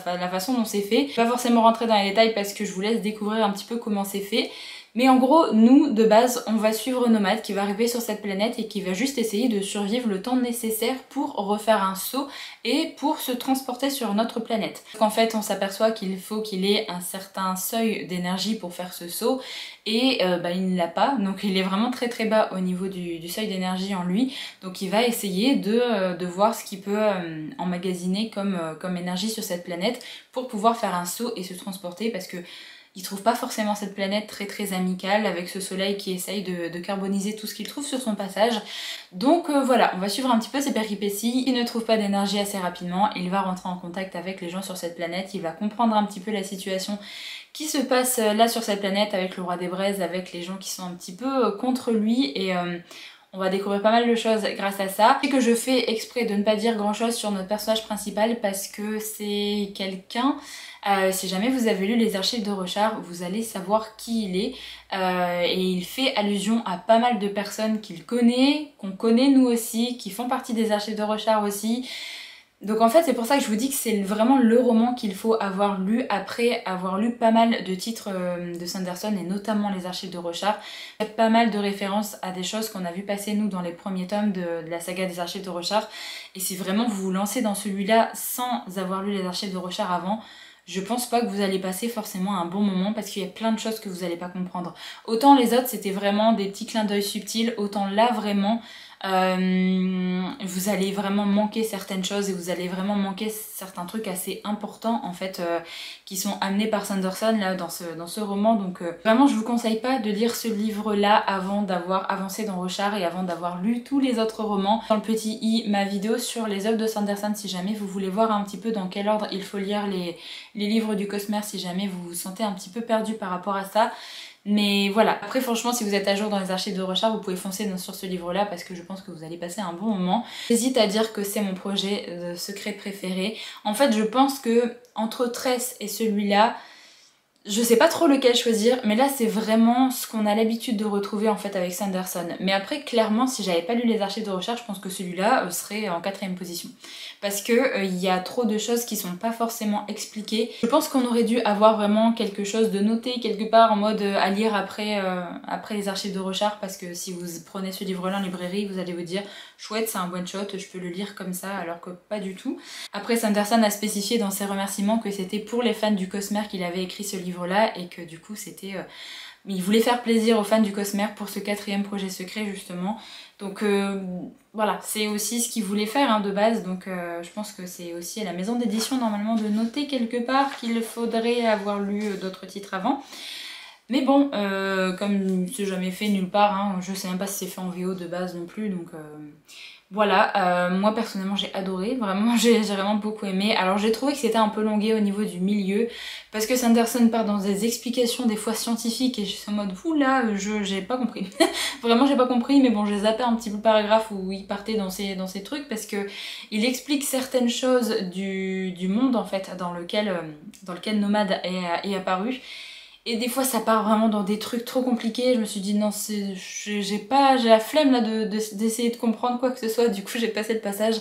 la façon dont c'est fait. Je vais pas forcément rentrer dans les détails parce que je vous laisse découvrir un petit peu comment c'est fait. Mais en gros, nous, de base, on va suivre Nomade qui va arriver sur cette planète et qui va juste essayer de survivre le temps nécessaire pour refaire un saut et pour se transporter sur notre planète. En fait, on s'aperçoit qu'il faut qu'il ait un certain seuil d'énergie pour faire ce saut et il ne l'a pas, donc il est vraiment très très bas au niveau du seuil d'énergie en lui, donc il va essayer de voir ce qu'il peut emmagasiner comme énergie sur cette planète pour pouvoir faire un saut et se transporter, parce que il trouve pas forcément cette planète très très amicale avec ce soleil qui essaye de carboniser tout ce qu'il trouve sur son passage. Donc voilà, on va suivre un petit peu ses péripéties. Il ne trouve pas d'énergie assez rapidement, il va rentrer en contact avec les gens sur cette planète, il va comprendre un petit peu la situation qui se passe là sur cette planète avec le roi des braises, avec les gens qui sont un petit peu contre lui, et on va découvrir pas mal de choses grâce à ça. Et que je fais exprès de ne pas dire grand chose sur notre personnage principal parce que c'est quelqu'un, si jamais vous avez lu les archives de Rochard, vous allez savoir qui il est. Et il fait allusion à pas mal de personnes qu'il connaît, qu'on connaît nous aussi, qui font partie des archives de Rochard aussi. Donc en fait c'est pour ça que je vous dis que c'est vraiment le roman qu'il faut avoir lu après avoir lu pas mal de titres de Sanderson et notamment les archives de Rochard. Il y a pas mal de références à des choses qu'on a vu passer nous dans les premiers tomes de la saga des archives de Rochard, et si vraiment vous vous lancez dans celui-là sans avoir lu les archives de Rochard avant, je pense pas que vous allez passer forcément un bon moment parce qu'il y a plein de choses que vous allez pas comprendre. Autant les autres c'était vraiment des petits clins d'œil subtils, autant là vraiment vous allez vraiment manquer certaines choses et vous allez vraiment manquer certains trucs assez importants en fait qui sont amenés par Sanderson là dans ce roman. Donc vraiment je vous conseille pas de lire ce livre là avant d'avoir avancé dans Rochard et avant d'avoir lu tous les autres romans. Dans le petit i, ma vidéo sur les œuvres de Sanderson, si jamais vous voulez voir un petit peu dans quel ordre il faut lire les livres du Cosmere, si jamais vous vous sentez un petit peu perdu par rapport à ça. Mais voilà, après franchement si vous êtes à jour dans les archives de Rochard, vous pouvez foncer sur ce livre là parce que je pense que vous allez passer un bon moment. J'hésite à dire que c'est mon projet secret préféré. En fait je pense que entre Tress et celui-là, je sais pas trop lequel choisir, mais là c'est vraiment ce qu'on a l'habitude de retrouver en fait avec Sanderson. Mais après clairement si j'avais pas lu les archives de Rochard, je pense que celui-là serait en 4ème position. Parce que il y a trop de choses qui sont pas forcément expliquées. Je pense qu'on aurait dû avoir vraiment quelque chose de noté quelque part en mode à lire après les archives de Rochard, parce que si vous prenez ce livre-là en librairie, vous allez vous dire chouette, c'est un one shot, je peux le lire comme ça, alors que pas du tout. Après Sanderson a spécifié dans ses remerciements que c'était pour les fans du Cosmere qu'il avait écrit ce livre-là et que du coup c'était... il voulait faire plaisir aux fans du Cosmere pour ce 4ème projet secret justement. Donc voilà, c'est aussi ce qu'il voulait faire hein, de base, donc je pense que c'est aussi à la maison d'édition normalement de noter quelque part qu'il faudrait avoir lu d'autres titres avant. Mais bon, comme c'est jamais fait nulle part, hein, je sais même pas si c'est fait en VO de base non plus, donc voilà. Moi personnellement j'ai adoré, vraiment j'ai vraiment beaucoup aimé. Alors j'ai trouvé que c'était un peu longué au niveau du milieu, parce que Sanderson part dans des explications des fois scientifiques et je suis en mode oula, j'ai pas compris. Vraiment j'ai pas compris, mais bon j'ai zappé un petit peu le paragraphe où il partait dans ces trucs, parce que il explique certaines choses du monde en fait dans lequel Nomade est apparu. Et des fois ça part vraiment dans des trucs trop compliqués, je me suis dit non, j'ai la flemme là d'essayer de comprendre quoi que ce soit, du coup j'ai passé le passage.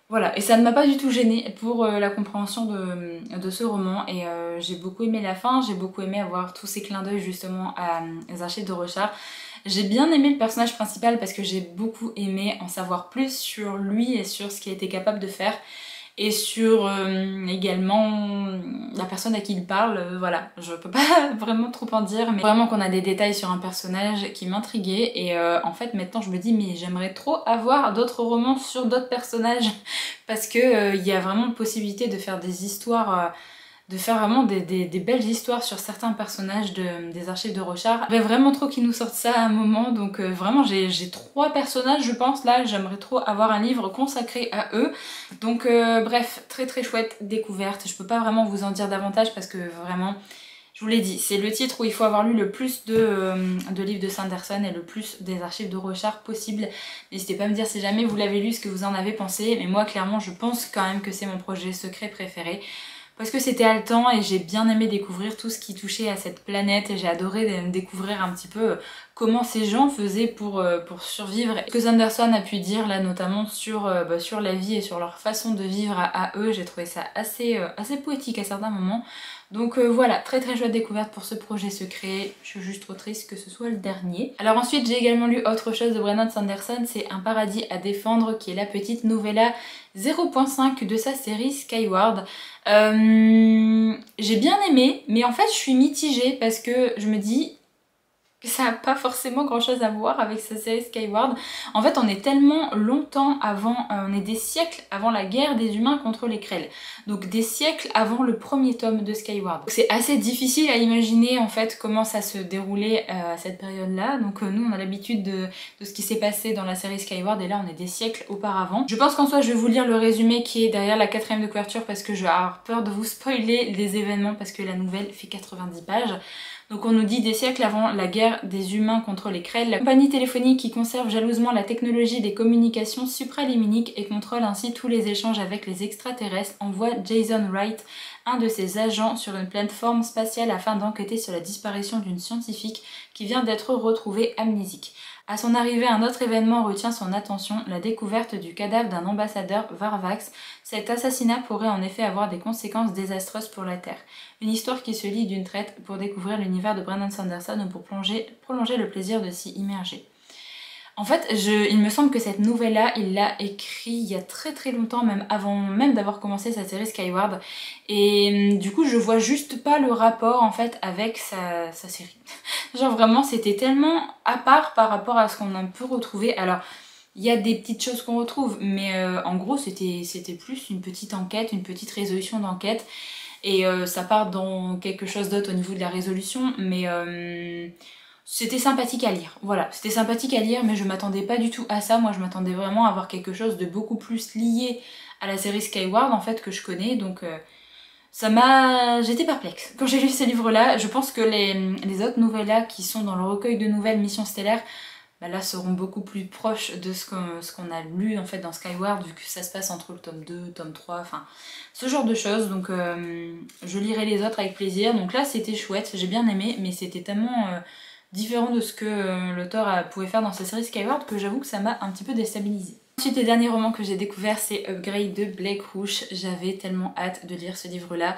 Voilà, et ça ne m'a pas du tout gênée pour la compréhension de ce roman, et j'ai beaucoup aimé la fin, j'ai beaucoup aimé avoir tous ces clins d'œil justement aux archives de Rochard. J'ai bien aimé le personnage principal parce que j'ai beaucoup aimé en savoir plus sur lui et sur ce qu'il était capable de faire. Et sur également la personne à qui il parle, voilà, je peux pas vraiment trop en dire, mais vraiment qu'on a des détails sur un personnage qui m'intriguait, et en fait maintenant je me dis mais j'aimerais trop avoir d'autres romans sur d'autres personnages, parce que il y a vraiment possibilité de faire des histoires... de faire vraiment des belles histoires sur certains personnages des archives de Rochard. J'aimerais vraiment trop qu'ils nous sortent ça à un moment, donc vraiment j'ai 3 personnages je pense là, j'aimerais trop avoir un livre consacré à eux. Donc bref, très très chouette découverte, je peux pas vraiment vous en dire davantage parce que vraiment, je vous l'ai dit, c'est le titre où il faut avoir lu le plus de livres de Sanderson et le plus des archives de Rochard possible. N'hésitez pas à me dire si jamais vous l'avez lu, ce que vous en avez pensé, mais moi clairement je pense quand même que c'est mon projet secret préféré. Parce que c'était haletant et j'ai bien aimé découvrir tout ce qui touchait à cette planète, et j'ai adoré découvrir un petit peu comment ces gens faisaient pour survivre. Ce que Sanderson a pu dire là notamment sur la vie et sur leur façon de vivre à eux, j'ai trouvé ça assez poétique à certains moments. Donc voilà, très très chouette découverte pour ce projet secret. Je suis juste trop triste que ce soit le dernier. Alors ensuite j'ai également lu autre chose de Brandon Sanderson, c'est Un paradis à défendre, qui est la petite novella 0.5 de sa série Skyward. J'ai bien aimé, mais en fait je suis mitigée parce que je me dis que ça n'a pas forcément grand chose à voir avec sa série Skyward. En fait on est tellement longtemps avant, on est des siècles avant la guerre des humains contre les Krell. Donc des siècles avant le premier tome de Skyward. C'est assez difficile à imaginer en fait comment ça se déroulait à cette période-là. Donc nous on a l'habitude de ce qui s'est passé dans la série Skyward et là on est des siècles auparavant. Je pense qu'en soi je vais vous lire le résumé qui est derrière la 4ème de couverture parce que je vais avoir peur de vous spoiler les événements parce que la nouvelle fait 90 pages. Donc on nous dit des siècles avant la guerre des humains contre les Krell, la compagnie téléphonique qui conserve jalousement la technologie des communications supraléminiques et contrôle ainsi tous les échanges avec les extraterrestres envoie Jason Wright, un de ses agents, sur une plateforme spatiale afin d'enquêter sur la disparition d'une scientifique qui vient d'être retrouvée amnésique. À son arrivée, un autre événement retient son attention, la découverte du cadavre d'un ambassadeur Varvax. Cet assassinat pourrait en effet avoir des conséquences désastreuses pour la Terre. Une histoire qui se lie d'une traite pour découvrir l'univers de Brandon Sanderson ou pour prolonger le plaisir de s'y immerger. En fait, il me semble que cette nouvelle-là, il l'a écrit il y a très très longtemps, même avant même d'avoir commencé sa série Skyward. Et du coup, je vois juste pas le rapport en fait avec sa série. Genre vraiment, c'était tellement à part par rapport à ce qu'on a pu retrouver. Alors, il y a des petites choses qu'on retrouve, mais en gros, c'était plus une petite enquête, une petite résolution d'enquête. Et ça part dans quelque chose d'autre au niveau de la résolution, mais c'était sympathique à lire. Voilà, c'était sympathique à lire, mais je m'attendais pas du tout à ça. Moi, je m'attendais vraiment à avoir quelque chose de beaucoup plus lié à la série Skyward, en fait, que je connais. Donc, j'étais perplexe. Quand j'ai lu ces livres-là, je pense que les autres novellas qui sont dans le recueil de nouvelles Mission Stellaire, bah là, seront beaucoup plus proches de ce qu'on a lu, en fait, dans Skyward, vu que ça se passe entre le tome 2, tome 3, enfin, ce genre de choses. Donc, je lirai les autres avec plaisir. Donc là, c'était chouette, j'ai bien aimé, mais c'était tellement différent de ce que l'auteur pouvait faire dans sa série Skyward que j'avoue que ça m'a un petit peu déstabilisée. Ensuite, le dernier roman que j'ai découvert, c'est Upgrade de Blake Rouch. J'avais tellement hâte de lire ce livre-là.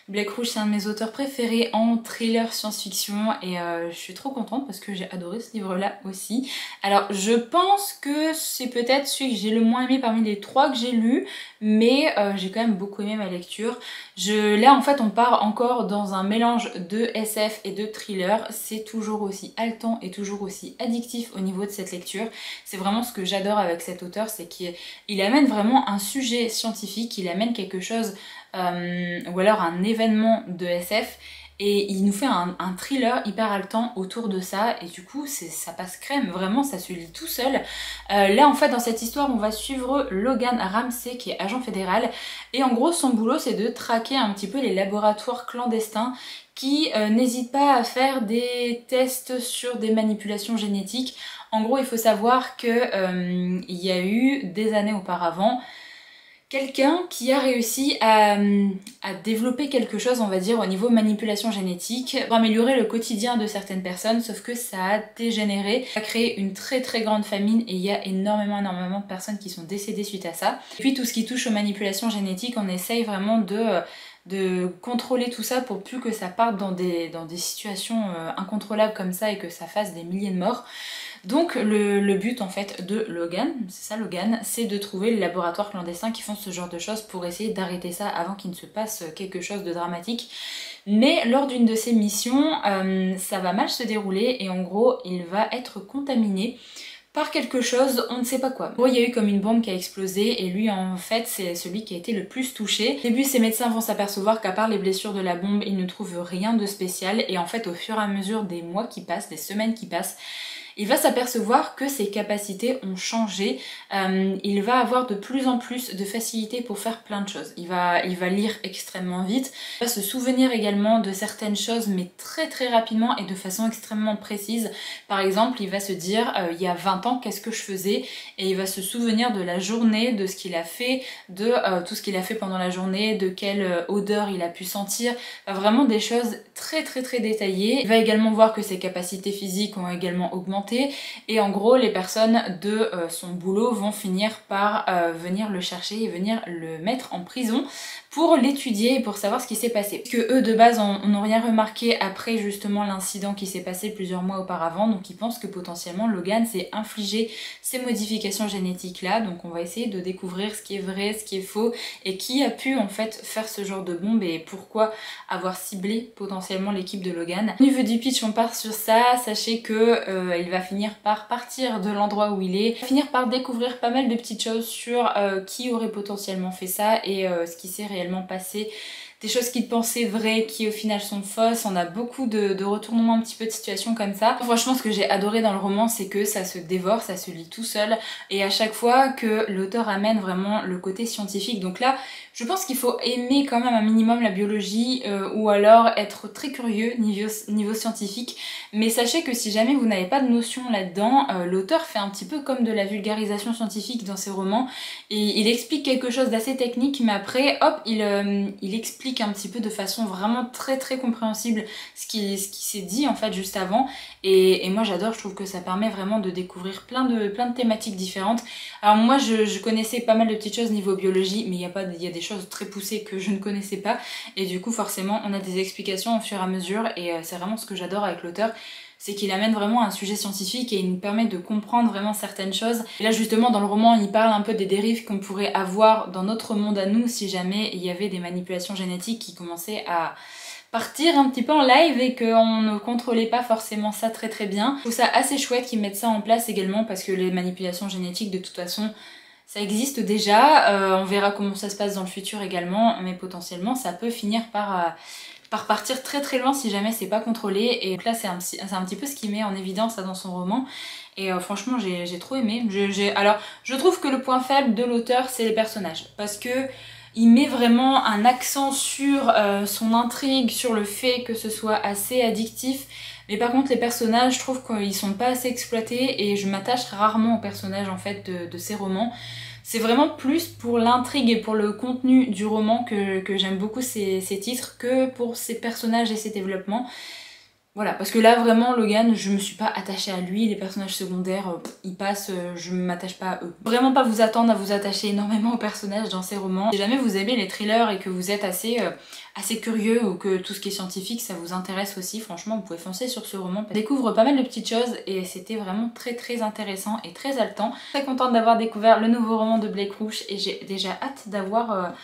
Blake Rouch, c'est un de mes auteurs préférés en thriller science-fiction et je suis trop contente parce que j'ai adoré ce livre-là aussi. Alors, je pense que c'est peut-être celui que j'ai le moins aimé parmi les 3 que j'ai lus, mais j'ai quand même beaucoup aimé ma lecture. Là, en fait, on part encore dans un mélange de SF et de thriller. C'est toujours aussi haletant et toujours aussi addictif au niveau de cette lecture. C'est vraiment ce que j'adore avec cet auteur, c'est qu'il amène vraiment un sujet scientifique, il amène quelque chose ou alors un événement de SF et il nous fait un thriller hyper haletant autour de ça et du coup ça passe crème, vraiment ça se lit tout seul. Là en fait dans cette histoire on va suivre Logan Ramsey qui est agent fédéral et en gros son boulot c'est de traquer un petit peu les laboratoires clandestins qui n'hésitent pas à faire des tests sur des manipulations génétiques. En gros il faut savoir que il y a eu des années auparavant quelqu'un qui a réussi à développer quelque chose, on va dire, au niveau manipulation génétique pour améliorer le quotidien de certaines personnes, sauf que ça a dégénéré, ça a créé une très très grande famine et il y a énormément de personnes qui sont décédées suite à ça. Et puis tout ce qui touche aux manipulations génétiques, on essaye vraiment de contrôler tout ça pour plus que ça parte dans des situations incontrôlables comme ça et que ça fasse des milliers de morts. Donc le but en fait de Logan, c'est ça Logan, c'est de trouver les laboratoires clandestins qui font ce genre de choses pour essayer d'arrêter ça avant qu'il ne se passe quelque chose de dramatique. Mais lors d'une de ces missions, ça va mal se dérouler et en gros il va être contaminé par quelque chose, on ne sait pas quoi. Bon, il y a eu comme une bombe qui a explosé et lui en fait c'est celui qui a été le plus touché. Au début ces médecins vont s'apercevoir qu'à part les blessures de la bombe, ils ne trouvent rien de spécial et en fait au fur et à mesure des mois qui passent, des semaines qui passent, il va s'apercevoir que ses capacités ont changé, il va avoir de plus en plus de facilité pour faire plein de choses. Il va lire extrêmement vite, il va se souvenir également de certaines choses mais très très rapidement et de façon extrêmement précise. Par exemple, il va se dire il y a 20 ans qu'est-ce que je faisais et il va se souvenir de la journée, de ce qu'il a fait, de tout ce qu'il a fait pendant la journée, de quelle odeur il a pu sentir, vraiment des choses très très très détaillées. Il va également voir que ses capacités physiques ont également augmenté. tourmenté et en gros les personnes de son boulot vont finir par venir le chercher et venir le mettre en prison pour l'étudier et pour savoir ce qui s'est passé. Parce que eux de base n'ont rien remarqué après justement l'incident qui s'est passé plusieurs mois auparavant, donc ils pensent que potentiellement Logan s'est infligé ces modifications génétiques là, donc on va essayer de découvrir ce qui est vrai, ce qui est faux et qui a pu en fait faire ce genre de bombe et pourquoi avoir ciblé potentiellement l'équipe de Logan. Au niveau du pitch on part sur ça, sachez que il va finir par partir de l'endroit où il est, finir par découvrir pas mal de petites choses sur qui aurait potentiellement fait ça et ce qui s'est réellement passé, des choses qu'il pensait vraies qui au final sont fausses. On a beaucoup de retournements un petit peu de situation comme ça. Franchement ce que j'ai adoré dans le roman c'est que ça se dévore, ça se lit tout seul et à chaque fois que l'auteur amène vraiment le côté scientifique. Donc là je pense qu'il faut aimer quand même un minimum la biologie ou alors être très curieux niveau scientifique, mais sachez que si jamais vous n'avez pas de notion là-dedans, l'auteur fait un petit peu comme de la vulgarisation scientifique dans ses romans et il explique quelque chose d'assez technique mais après hop il explique un petit peu de façon vraiment très compréhensible ce qui s'est dit en fait juste avant et moi j'adore, je trouve que ça permet vraiment de découvrir plein de thématiques différentes. Alors moi je connaissais pas mal de petites choses niveau biologie mais il y a des choses très poussées que je ne connaissais pas et du coup forcément on a des explications au fur et à mesure et c'est vraiment ce que j'adore avec l'auteur, c'est qu'il amène vraiment un sujet scientifique et il nous permet de comprendre vraiment certaines choses. Et là justement dans le roman il parle un peu des dérives qu'on pourrait avoir dans notre monde à nous si jamais il y avait des manipulations génétiques qui commençaient à partir un petit peu en live et qu'on ne contrôlait pas forcément ça très bien. Je trouve ça assez chouette qu'ils mettent ça en place également parce que les manipulations génétiques de toute façon ça existe déjà, on verra comment ça se passe dans le futur également, mais potentiellement ça peut finir par partir très loin si jamais c'est pas contrôlé. Et donc là c'est un petit peu ce qu'il met en évidence dans son roman et franchement j'ai trop aimé. Alors je trouve que le point faible de l'auteur c'est les personnages parce que il met vraiment un accent sur son intrigue, sur le fait que ce soit assez addictif. Mais par contre les personnages, je trouve qu'ils sont pas assez exploités et je m'attache rarement aux personnages en fait de ces romans. C'est vraiment plus pour l'intrigue et pour le contenu du roman que j'aime beaucoup ces titres que pour ses personnages et ses développements. Voilà, parce que là vraiment Logan, je me suis pas attachée à lui, les personnages secondaires, ils passent, je m'attache pas à eux. Vraiment pas vous attendre à vous attacher énormément aux personnages dans ces romans. Si jamais vous aimez les thrillers et que vous êtes assez curieux ou que tout ce qui est scientifique ça vous intéresse aussi, franchement vous pouvez foncer sur ce roman. On découvre pas mal de petites choses et c'était vraiment très intéressant et très haletant. Très contente d'avoir découvert le nouveau roman de Blake Rouch et j'ai déjà hâte d'avoir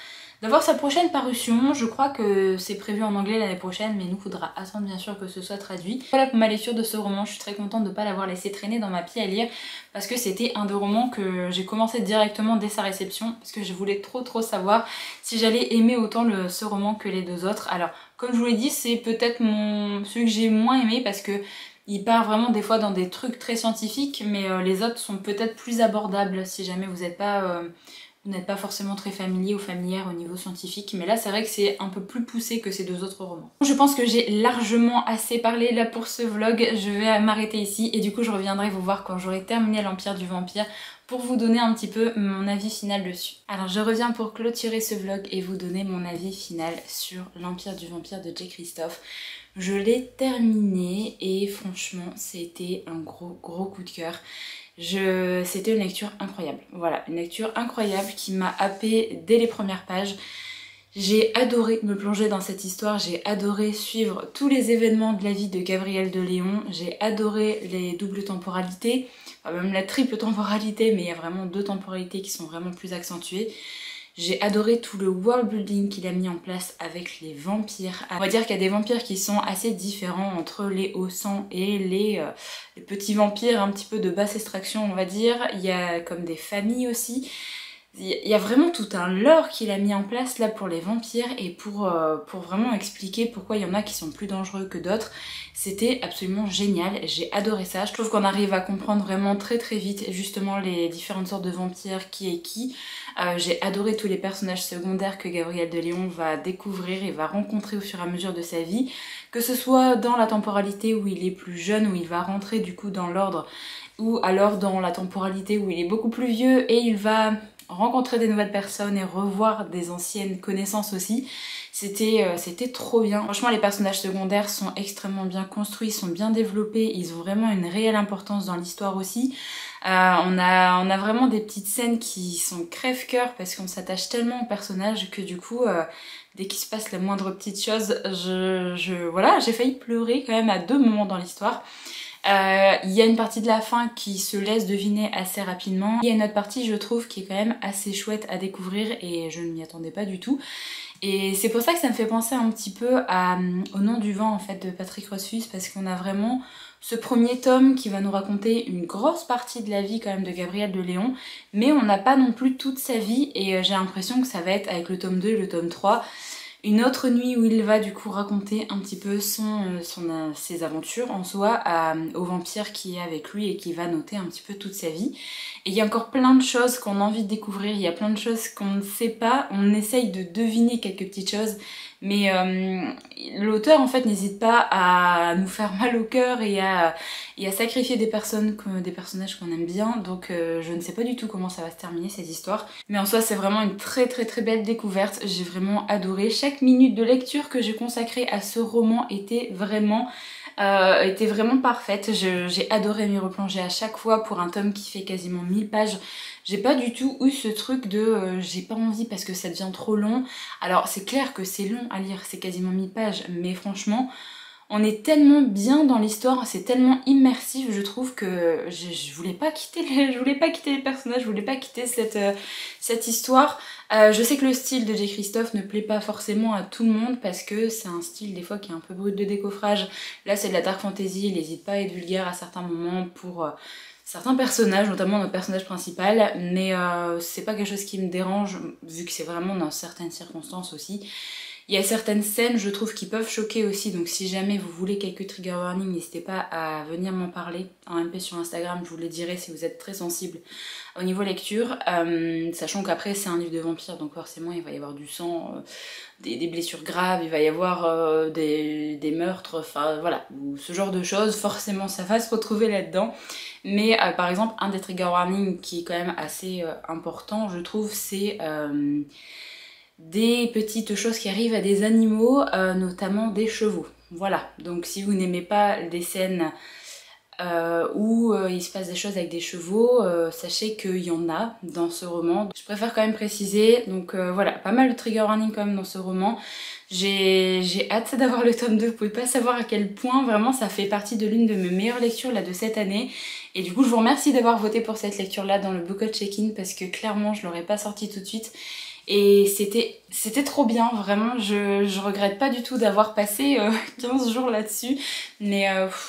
sa prochaine parution. Je crois que c'est prévu en anglais l'année prochaine mais il nous faudra attendre bien sûr que ce soit traduit. Voilà pour ma lecture de ce roman, je suis très contente de ne pas l'avoir laissé traîner dans ma pile à lire parce que c'était un des romans que j'ai commencé directement dès sa réception parce que je voulais trop savoir si j'allais aimer autant ce roman que les deux autres. Alors comme je vous l'ai dit c'est peut-être celui que j'ai moins aimé parce que il part vraiment des fois dans des trucs très scientifiques mais les autres sont peut-être plus abordables si jamais vous n'êtes pas forcément très familier ou familière au niveau scientifique, mais là c'est vrai que c'est un peu plus poussé que ces deux autres romans. Je pense que j'ai largement assez parlé là pour ce vlog, je vais m'arrêter ici et du coup je reviendrai vous voir quand j'aurai terminé l'Empire du Vampire pour vous donner un petit peu mon avis final dessus. Alors je reviens pour clôturer ce vlog et vous donner mon avis final sur l'Empire du Vampire de Jay Kristoff. Je l'ai terminé et franchement c'était un gros coup de cœur. C'était une lecture incroyable, voilà, une lecture incroyable qui m'a happée dès les premières pages. J'ai adoré me plonger dans cette histoire, j'ai adoré suivre tous les événements de la vie de Gabriel de Léon, j'ai adoré les doubles temporalités, enfin même la triple temporalité, mais il y a vraiment deux temporalités qui sont vraiment plus accentuées. J'ai adoré tout le world building qu'il a mis en place avec les vampires. On va dire qu'il y a des vampires qui sont assez différents entre les hauts sangs et les petits vampires un petit peu de basse extraction on va dire. Il y a comme des familles aussi. Il y a vraiment tout un lore qu'il a mis en place là pour les vampires et pour vraiment expliquer pourquoi il y en a qui sont plus dangereux que d'autres. C'était absolument génial, j'ai adoré ça. Je trouve qu'on arrive à comprendre vraiment très vite justement les différentes sortes de vampires, qui est qui. J'ai adoré tous les personnages secondaires que Gabriel de Léon va découvrir et va rencontrer au fur et à mesure de sa vie. Que ce soit dans la temporalité où il est plus jeune, où il va rentrer du coup dans l'ordre, ou alors dans la temporalité où il est beaucoup plus vieux et il va rencontrer des nouvelles personnes et revoir des anciennes connaissances aussi. C'était trop bien. Franchement, les personnages secondaires sont extrêmement bien construits, sont bien développés, ils ont vraiment une réelle importance dans l'histoire aussi. On a vraiment des petites scènes qui sont crève-cœur parce qu'on s'attache tellement aux personnages que du coup, dès qu'il se passe la moindre petite chose, voilà, j'ai failli pleurer quand même à 2 moments dans l'histoire. Il y a une partie de la fin qui se laisse deviner assez rapidement. Il y a une autre partie, je trouve, qui est quand même assez chouette à découvrir et je ne m'y attendais pas du tout. Et c'est pour ça que ça me fait penser un petit peu au Nom du vent en fait de Patrick Rothfuss, parce qu'on a vraiment ce premier tome qui va nous raconter une grosse partie de la vie quand même de Gabriel de Léon, mais on n'a pas non plus toute sa vie et j'ai l'impression que ça va être avec le tome 2 et le tome 3 une autre nuit où il va du coup raconter un petit peu ses aventures en soi au vampire qui est avec lui et qui va noter un petit peu toute sa vie. Et il y a encore plein de choses qu'on a envie de découvrir, il y a plein de choses qu'on ne sait pas, on essaye de deviner quelques petites choses, mais l'auteur en fait n'hésite pas à nous faire mal au cœur et à sacrifier des personnages qu'on aime bien, donc je ne sais pas du tout comment ça va se terminer cette histoire. Mais en soi c'est vraiment une très belle découverte, j'ai vraiment adoré. Chaque minute de lecture que j'ai consacrée à ce roman était vraiment parfaite. J'ai adoré m'y replonger à chaque fois pour un tome qui fait quasiment 1000 pages. J'ai pas du tout eu ce truc de j'ai pas envie parce que ça devient trop long. Alors c'est clair que c'est long à lire, c'est quasiment 1000 pages, mais franchement on est tellement bien dans l'histoire, c'est tellement immersif, je trouve que je voulais pas quitter les personnages, je voulais pas quitter cette histoire. Je sais que le style de J. Christophe ne plaît pas forcément à tout le monde parce que c'est un style des fois qui est un peu brut de décoffrage. Là c'est de la dark fantasy, il n'hésite pas à être vulgaire à certains moments pour certains personnages, notamment notre personnage principal, mais c'est pas quelque chose qui me dérange vu que c'est vraiment dans certaines circonstances aussi. Il y a certaines scènes, je trouve, qui peuvent choquer aussi, donc si jamais vous voulez quelques trigger warnings, n'hésitez pas à venir m'en parler en MP sur Instagram, je vous le dirai si vous êtes très sensible au niveau lecture, sachant qu'après c'est un livre de vampire, donc forcément il va y avoir du sang, des blessures graves, il va y avoir des meurtres, enfin voilà, ce genre de choses, forcément ça va se retrouver là-dedans. Mais par exemple, un des trigger warnings qui est quand même assez important, je trouve, c'est des petites choses qui arrivent à des animaux, notamment des chevaux. Voilà, donc si vous n'aimez pas des scènes où il se passe des choses avec des chevaux, sachez qu'il y en a dans ce roman. Je préfère quand même préciser, donc voilà, pas mal de trigger warning quand même dans ce roman. J'ai hâte d'avoir le tome 2, vous pouvez pas savoir à quel point vraiment ça fait partie de l'une de mes meilleures lectures là de cette année. Et du coup je vous remercie d'avoir voté pour cette lecture là dans le Book of Check-in parce que clairement je l'aurais pas sorti tout de suite. Et c'était trop bien, vraiment, je regrette pas du tout d'avoir passé 15 jours là-dessus, mais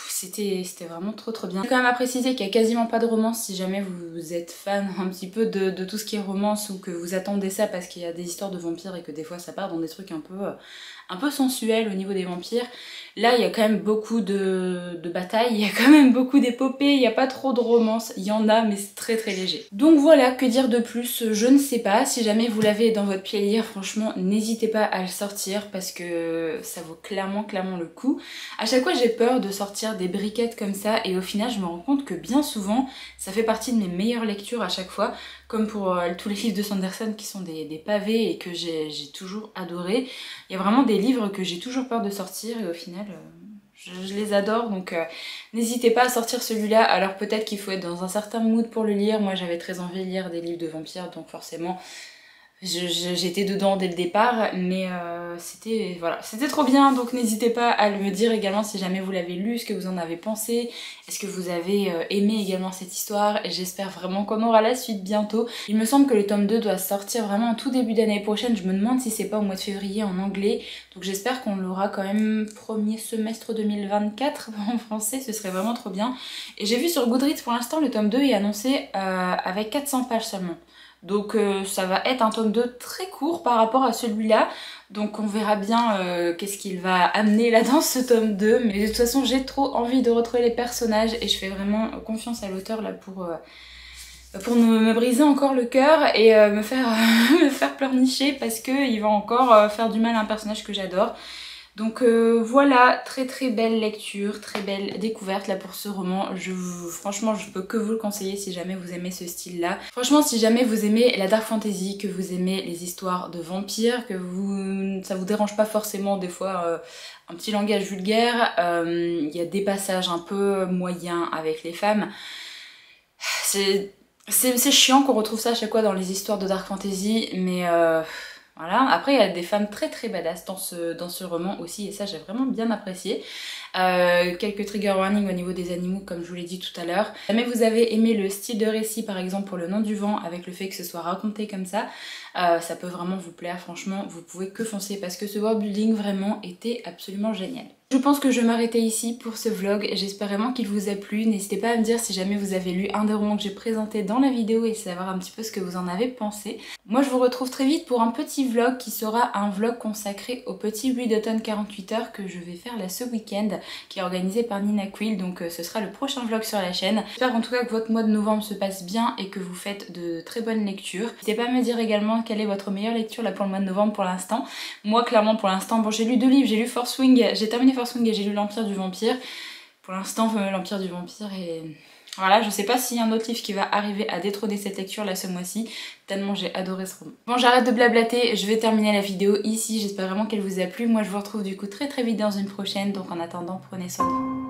c'était vraiment trop bien. J'ai quand même à préciser qu'il y a quasiment pas de romance si jamais vous êtes fan un petit peu de tout ce qui est romance ou que vous attendez ça parce qu'il y a des histoires de vampires et que des fois ça part dans des trucs un peu sensuels au niveau des vampires. Là il y a quand même beaucoup de batailles, il y a quand même beaucoup d'épopées, il n'y a pas trop de romance, il y en a mais c'est très léger. Donc voilà, que dire de plus, je ne sais pas, si jamais vous l'avez dans votre pied à lire, franchement n'hésitez pas à le sortir parce que ça vaut clairement le coup. À chaque fois j'ai peur de sortir des briquettes comme ça et au final je me rends compte que bien souvent ça fait partie de mes meilleures lectures à chaque fois, comme pour tous les livres de Sanderson qui sont des pavés et que j'ai toujours adoré. Il y a vraiment des livres que j'ai toujours peur de sortir et au final je les adore, donc n'hésitez pas à sortir celui-là. Alors peut-être qu'il faut être dans un certain mood pour le lire, moi j'avais très envie de lire des livres de vampires donc forcément j'étais dedans dès le départ, mais c'était trop bien, donc n'hésitez pas à me dire également si jamais vous l'avez lu, ce que vous en avez pensé, est-ce que vous avez aimé également cette histoire, et j'espère vraiment qu'on aura la suite bientôt. Il me semble que le tome 2 doit sortir vraiment en tout début d'année prochaine, je me demande si c'est pas au mois de février en anglais, donc j'espère qu'on l'aura quand même premier semestre 2024 en français, ce serait vraiment trop bien. Et j'ai vu sur Goodreads pour l'instant le tome 2 est annoncé avec 400 pages seulement. Donc ça va être un tome 2 très court par rapport à celui-là. Donc on verra bien qu'est-ce qu'il va amener là dans ce tome 2. Mais de toute façon j'ai trop envie de retrouver les personnages et je fais vraiment confiance à l'auteur là pour me briser encore le cœur et me faire pleurnicher parce qu'il va encore faire du mal à un personnage que j'adore. Donc voilà, très très belle lecture, très belle découverte là pour ce roman. Franchement, je peux que vous le conseiller si jamais vous aimez ce style là. Franchement, si jamais vous aimez la dark fantasy, que vous aimez les histoires de vampires, que ça vous dérange pas forcément des fois un petit langage vulgaire, il y a des passages un peu moyens avec les femmes. C'est chiant qu'on retrouve ça à chaque fois dans les histoires de dark fantasy, mais voilà. Après, il y a des femmes très très badass dans ce roman aussi, et ça j'ai vraiment bien apprécié. Quelques trigger warnings au niveau des animaux, comme je vous l'ai dit tout à l'heure. Si jamais vous avez aimé le style de récit, par exemple pour Le Nom du Vent, avec le fait que ce soit raconté comme ça peut vraiment vous plaire. Franchement, vous pouvez que foncer parce que ce world building vraiment était absolument génial. Je pense que je vais m'arrêter ici pour ce vlog. J'espère vraiment qu'il vous a plu. N'hésitez pas à me dire si jamais vous avez lu un des romans que j'ai présenté dans la vidéo et savoir un petit peu ce que vous en avez pensé. Moi, je vous retrouve très vite pour un petit vlog qui sera un vlog consacré au petit read d'automne 48 heures que je vais faire là ce week-end, qui est organisé par Nina Quill. Donc ce sera le prochain vlog sur la chaîne. J'espère en tout cas que votre mois de novembre se passe bien et que vous faites de très bonnes lectures. N'hésitez pas à me dire également quelle est votre meilleure lecture là pour le mois de novembre pour l'instant. Moi, clairement, pour l'instant, bon, j'ai lu 2 livres. J'ai lu Force Wing, j'ai terminé Force Wing et j'ai lu l'Empire du Vampire. Pour l'instant, l'Empire du Vampire et... Voilà, je sais pas s'il y a un autre livre qui va arriver à détrôner cette lecture là ce mois-ci, tellement j'ai adoré ce roman. Bon, j'arrête de blablater, je vais terminer la vidéo ici, j'espère vraiment qu'elle vous a plu. Moi je vous retrouve du coup très très vite dans une prochaine, donc en attendant, prenez soin de vous.